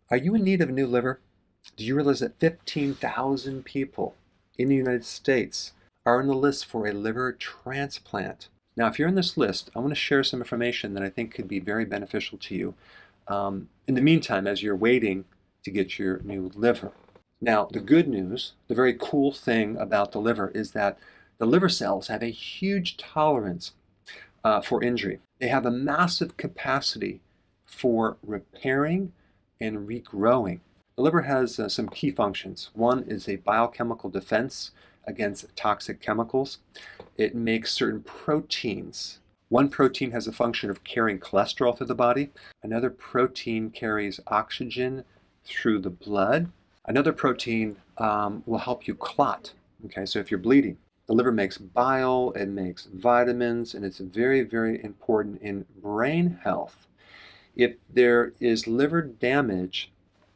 Are you in need of a new liver? Do you realize that 15,000 people in the United States are on the list for a liver transplant? Now, if you're on this list, I want to share some information that I think could be very beneficial to you in the meantime as you're waiting to get your new liver. Now, the good news, the very cool thing about the liver is that the liver cells have a huge tolerance for injury. They have a massive capacity for repairing and regrowing. The liver has some key functions. One is a biochemical defense against toxic chemicals. It makes certain proteins. One protein has a function of carrying cholesterol through the body. Another protein carries oxygen through the blood. Another protein will help you clot. Okay, so if you're bleeding, the liver makes bile, it makes vitamins, and it's very, very important in brain health. If there is liver damage,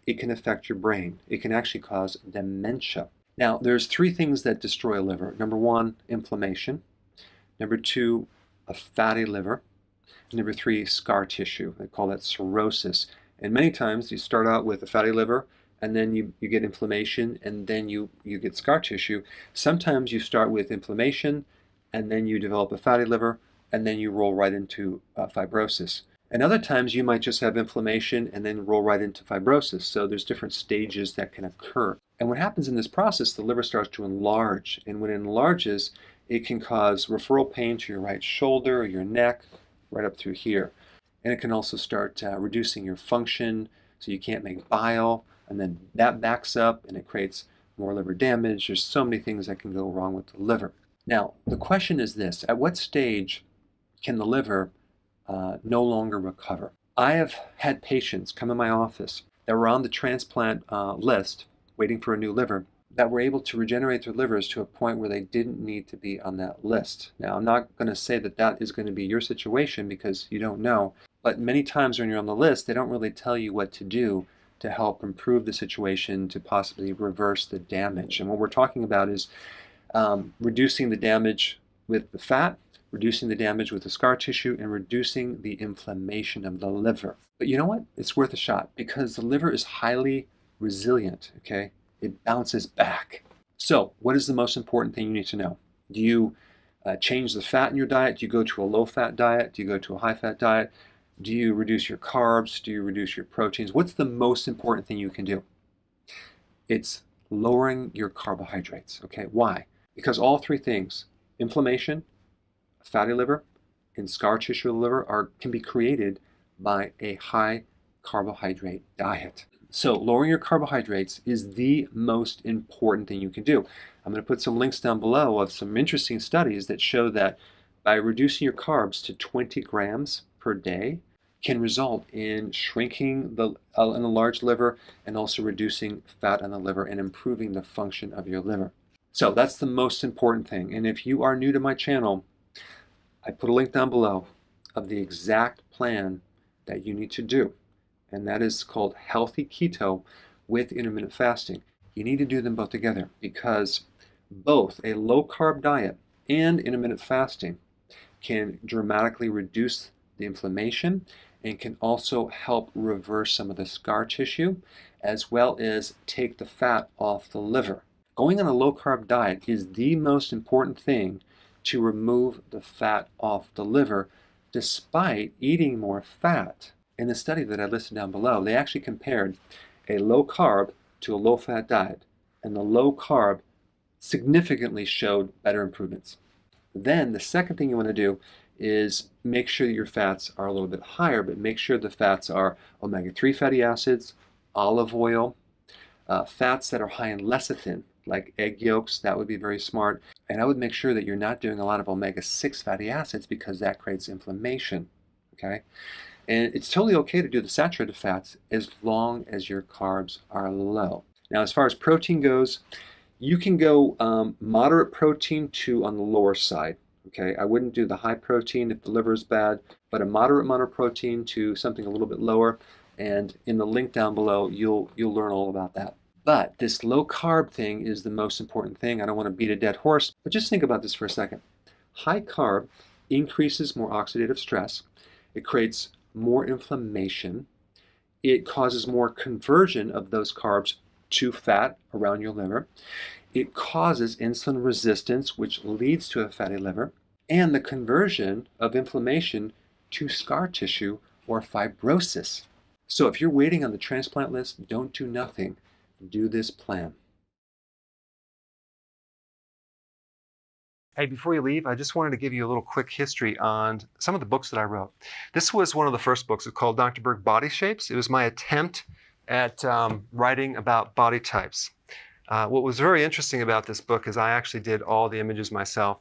it can affect your brain. It can actually cause dementia. Now, there's three things that destroy a liver. Number one, inflammation. Number two, a fatty liver. Number three, scar tissue. They call that cirrhosis. And many times you start out with a fatty liver, and then you get inflammation, and then you get scar tissue. Sometimes you start with inflammation, and then you develop a fatty liver, and then you roll right into fibrosis. And other times you might just have inflammation and then roll right into fibrosis. So there's different stages that can occur. And what happens in this process, the liver starts to enlarge. And when it enlarges, it can cause referral pain to your right shoulder, your neck, right up through here. And it can also start reducing your function, so you can't make bile. And then that backs up and it creates more liver damage. There's so many things that can go wrong with the liver. Now, the question is this: at what stage can the liver no longer recover? I have had patients come in my office that were on the transplant list waiting for a new liver that were able to regenerate their livers to a point where they didn't need to be on that list. Now, I'm not going to say that that is going to be your situation because you don't know, but many times when you're on the list, they don't really tell you what to do to help improve the situation to possibly reverse the damage. And what we're talking about is reducing the damage with the fat, reducing the damage with the scar tissue, and reducing the inflammation of the liver. But you know what? It's worth a shot because the liver is highly resilient, okay? It bounces back. So what is the most important thing you need to know? Do you change the fat in your diet? Do you go to a low-fat diet? Do you go to a high-fat diet? Do you reduce your carbs? Do you reduce your proteins? What's the most important thing you can do? It's lowering your carbohydrates, okay? Why? Because all three things, inflammation, fatty liver, and scar tissue of the liver can be created by a high carbohydrate diet. So lowering your carbohydrates is the most important thing you can do. I'm going to put some links down below of some interesting studies that show that by reducing your carbs to 20 grams per day can result in shrinking the enlarged liver and also reducing fat on the liver and improving the function of your liver. So that's the most important thing. And if you are new to my channel, I put a link down below of the exact plan that you need to do. And that is called healthy keto with intermittent fasting. You need to do them both together because both a low-carb diet and intermittent fasting can dramatically reduce the inflammation and can also help reverse some of the scar tissue as well as take the fat off the liver. Going on a low-carb diet is the most important thing to remove the fat off the liver despite eating more fat. In the study that I listed down below, they actually compared a low carb to a low fat diet, and the low carb significantly showed better improvements. Then the second thing you want to do is make sure that your fats are a little bit higher, but make sure the fats are omega-3 fatty acids, olive oil, fats that are high in lecithin, like egg yolks. That would be very smart. And I would make sure that you're not doing a lot of omega-6 fatty acids because that creates inflammation, okay? And it's totally okay to do the saturated fats as long as your carbs are low. Now, as far as protein goes, you can go moderate protein to on the lower side. Okay, I wouldn't do the high protein if the liver is bad, but a moderate amount of protein to something a little bit lower. And in the link down below, you'll learn all about that. But this low carb thing is the most important thing. I don't want to beat a dead horse, but just think about this for a second. High carb increases more oxidative stress. It creates more inflammation. It causes more conversion of those carbs to fat around your liver. It causes insulin resistance, which leads to a fatty liver, and the conversion of inflammation to scar tissue or fibrosis. So if you're waiting on the transplant list, don't do nothing. Do this plan. Hey, before you leave, I just wanted to give you a little quick history on some of the books that I wrote. This was one of the first books. It's called Dr. Berg Body Shapes. It was my attempt at writing about body types. What was very interesting about this book is I actually did all the images myself.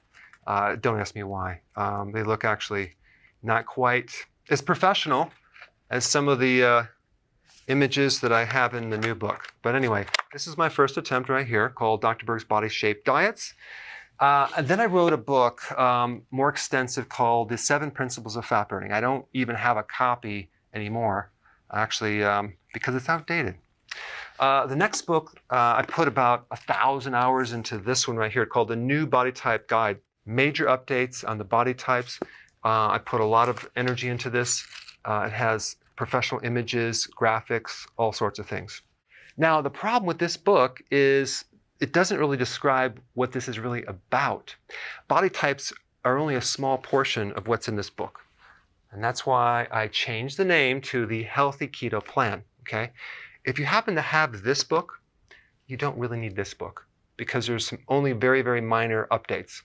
Don't ask me why. They look actually not quite as professional as some of the images that I have in the new book. But anyway, this is my first attempt right here called Dr. Berg's Body Shape Diets. And then I wrote a book more extensive called The 7 Principles of Fat Burning. I don't even have a copy anymore, actually, because it's outdated. The next book, I put about 1,000 hours into this one right here called The New Body Type Guide. Major updates on the body types. I put a lot of energy into this. It has professional images, graphics, all sorts of things. Now, the problem with this book is it doesn't really describe what this is really about. Body types are only a small portion of what's in this book. And that's why I changed the name to the Healthy Keto Plan, okay? If you happen to have this book, you don't really need this book because there's only very, very minor updates.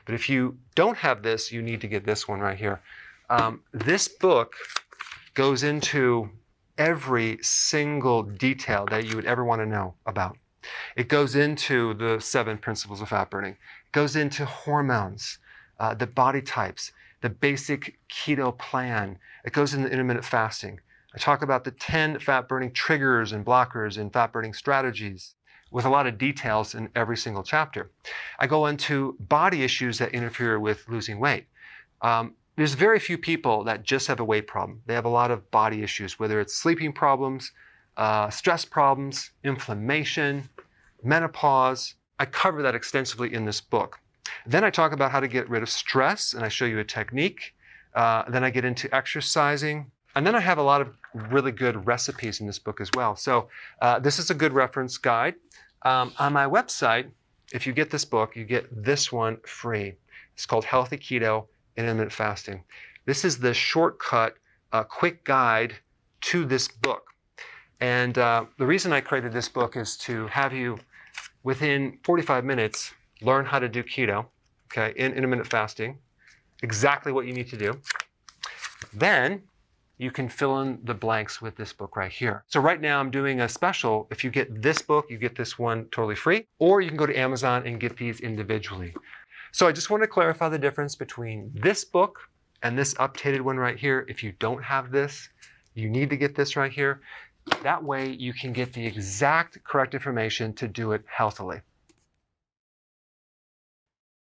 But if you don't have this, you need to get this one right here. This book goes into every single detail that you would ever want to know about. It goes into the 7 principles of fat burning. It goes into hormones, the body types, the basic keto plan. It goes into intermittent fasting. I talk about the 10 fat burning triggers and blockers and fat burning strategies with a lot of details in every single chapter. I go into body issues that interfere with losing weight. There's very few people that just have a weight problem. They have a lot of body issues, whether it's sleeping problems, stress problems, inflammation, menopause. I cover that extensively in this book. Then I talk about how to get rid of stress, and I show you a technique. Then I get into exercising. And then I have a lot of really good recipes in this book as well. So this is a good reference guide. On my website, if you get this book, you get this one free. It's called Healthy Keto and Intermittent Fasting. This is the shortcut, quick guide to this book. And the reason I created this book is to have you, within 45 minutes, learn how to do keto, okay, in intermittent fasting, exactly what you need to do. Then you can fill in the blanks with this book right here. So right now I'm doing a special. If you get this book, you get this one totally free, or you can go to Amazon and get these individually. So I just want to clarify the difference between this book and this updated one right here. If you don't have this, you need to get this right here. That way you can get the exact correct information to do it healthily.